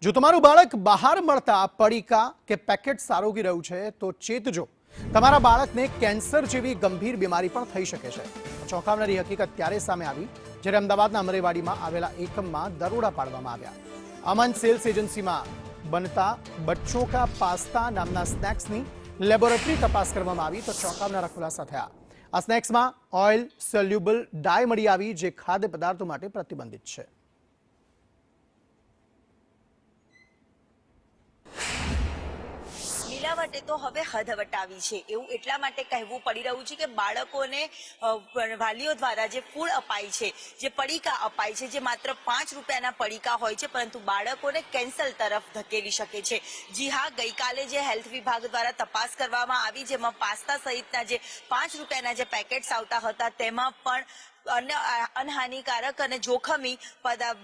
જો તમારું બાળક બહાર મળતા પડીકા કે પેકેટ સારોગી રહ્યું છે તો ચેતજો, તમારા બાળકને કેન્સર જેવી ગંભીર બીમારી પણ થઈ શકે છે। ચોંકાવનારી હકીકત ત્યારે સામે આવી જ્યારે અમદાવાદના અમરેવાડીમાં આવેલા એકમમાં દરોડા પાડવામાં આવ્યા। અમન સેલ્સ એજન્સીમાં બનતા બચ્ચોं का પાસ્તા નામના સ્નેક્સની લેબોરેટરી તપાસ કરવામાં આવી તો ચોંકાવનારા ખુલાસા થયા। આ સ્નેક્સમાં ઓઇલ સોલ્યુબલ ડાય મળી આવી જે ખાદ્ય પદાર્થો માટે પ્રતિબંધિત છે। મિલાવટે તો હવે હદ વટાવી છે એવું એટલા માટે કહેવું પડી રહ્યું છે કે બાળકોને વાલીઓ દ્વારા જે ફૂડ અપાય છે, જે પડીકા અપાય છે, જે માત્ર 5 રૂપિયાના પડીકા હોય છે પરંતુ બાળકોને કેન્સર તરફ ધકેલી શકે છે। જી હા, ગઈકાલે જે હેલ્થ વિભાગ દ્વારા તપાસ કરવામાં આવી જેમાં પાસ્તા સહિતના જે 5 રૂપિયાના જે પેકેટ્સ આવતા હતા તેમાં પણ અનહાનિકારક અને જોખમી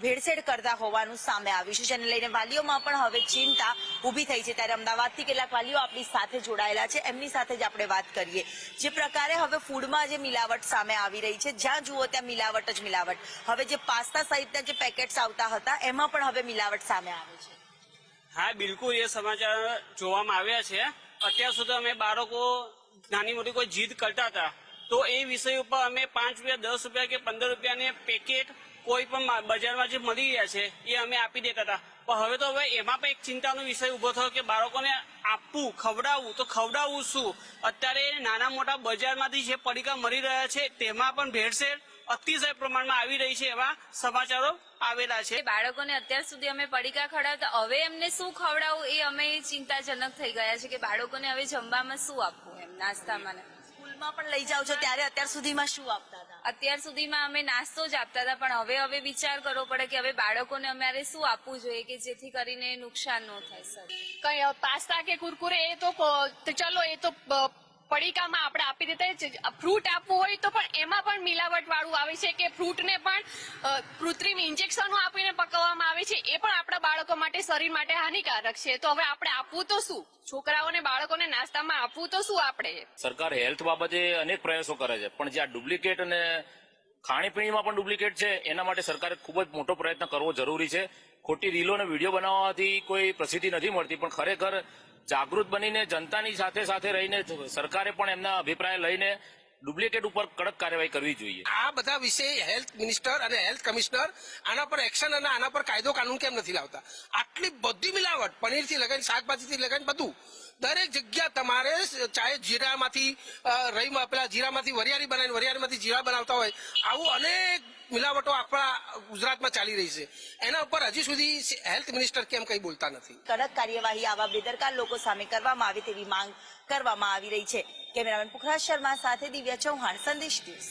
ભેળસેળ કરતા હોવાનું સામે આવ્યું છે, જેને લઈને વાલીઓમાં પણ હવે ચિંતા ઊભી થઈ છે। ત્યારે અમદાવાદથી કેટલાક વાલીઓ આપણી સાથે જોડાયેલા છે, એમની સાથે જ આપણે વાત કરીએ। જે પ્રકારે હવે ફૂડમાં જે મિલાવટ સામે આવી રહી છે, જ્યાં જુઓ ત્યાં મિલાવટ જ મિલાવટ। હવે જે પાસ્તા સહિતના જે પેકેટ્સ આવતા હતા એમાં પણ હવે મિલાવટ સામે આવે છે। હા, બિલકુલ એ સમાચાર જોવામાં આવ્યા છે। અત્યાર સુધી અમે બાળકો નાની મોટી કોઈ જીદ કરતા હતા તો એ વિષય ઉપર અમે 5 રૂપિયા, 10 રૂપિયા કે 15 રૂપિયાને પેકેટ કોઈ પણ બજારમાં જે મળી રહ્યા છે એ અમે આપી દેતા હતા। પણ હવે તો એમાં પણ એક ચિંતાનો વિષય ઉભો થયો કે બાળકોને આપવું, ખવડાવવું તો ખવડાવવું શું? અત્યારે નાના મોટા બજારમાંથી જે પડીકા મળી રહ્યા છે તેમાં પણ ભેળસેળ અતિશય પ્રમાણમાં આવી રહી છે એવા સમાચારો આવેલા છે। બાળકોને અત્યાર સુધી અમે પડીકા ખવડાવતા, હવે એમને શું ખવડાવવું એ અમે ચિંતાજનક થઈ ગયા છે કે બાળકોને હવે જમવામાં શું આપવું, એમ નાસ્તામાં સ્કૂલમાં પણ લઈ જાવ છો ત્યારે અત્યાર સુધીમાં શું આપતા હતા? અત્યાર સુધીમાં અમે નાસ્તો જ આપતા હતા પણ હવે વિચાર કરવો પડે કે હવે બાળકોને અમારે શું આપવું જોઈએ કે જેથી કરીને નુકસાન ન થાય। સર, કઈ પાસ્તા કે કુરકુરે એ તો ચલો, એ તો પડીકામાં આપણે આપી દેતા। ફ્રૂટ આપવું હોય તો પણ એમાં પણ મિલાવટ વાળું આવે છે કે ફ્રૂટને પણ કૃત્રિમ ઇન્જેક્શનો આપીને પકવવામાં આવે છે, એ પણ આપણા બાળકો માટે, શરીર માટે હાનિકારક છે। તો હવે આપણે આપવું તો શું? છોકરાઓને, બાળકોને નાસ્તામાં આપવું તો શું? આપણે સરકાર હેલ્થ બાબતે અનેક પ્રયાસો કરે છે પણ જે આ ડુપ્લિકેટ અને ખાણીપીણીમાં પણ ડુપ્લિકેટ છે એના માટે સરકારે ખૂબ જ મોટો પ્રયત્ન કરવો જરૂરી છે। ખોટી રીલો અને વિડીયો બનાવવાથી કોઈ પ્રસિદ્ધિ નથી મળતી પણ ખરેખર જાગૃત બનીને જનતાની સાથે સાથે રહીને સરકારે પણ એમના અભિપ્રાય લઈને ડુપ્લિકેટ ઉપર કડક કાર્યવાહી કરવી જોઈએ। આ બધા વિશે હેલ્થ મિનિસ્ટર અને હેલ્થ કમિશનર આના પર એક્શન અને આના પર કાયદો કાનૂન કેમ નથી લાવતા? આટલી બધી મિલાવટ, પનીરથી લગાવીને શાકભાજીથી લગાવીને બધું દરેક જગ્યા તમારે, ચાહે જીરામાંથી પેલા જીરામાંથી વરિયાળી બનાવીને વરિયાળીમાંથી જીરા બનાવતા હોય, આવું અનેક મિલાવટો આપણા ગુજરાતમાં ચાલી રહી છે। એના ઉપર હજી સુધી હેલ્થ મિનિસ્ટર કેમ કઈ બોલતા નથી? કડક કાર્યવાહી આવા બેદરકાર લોકો સામે કરવામાં આવે તેવી માંગ કરવામાં આવી રહી છે। કેમેરામેન પુખરાજ શર્મા સાથે દિવ્યા ચૌહાણ, સંદેશ ન્યૂઝ।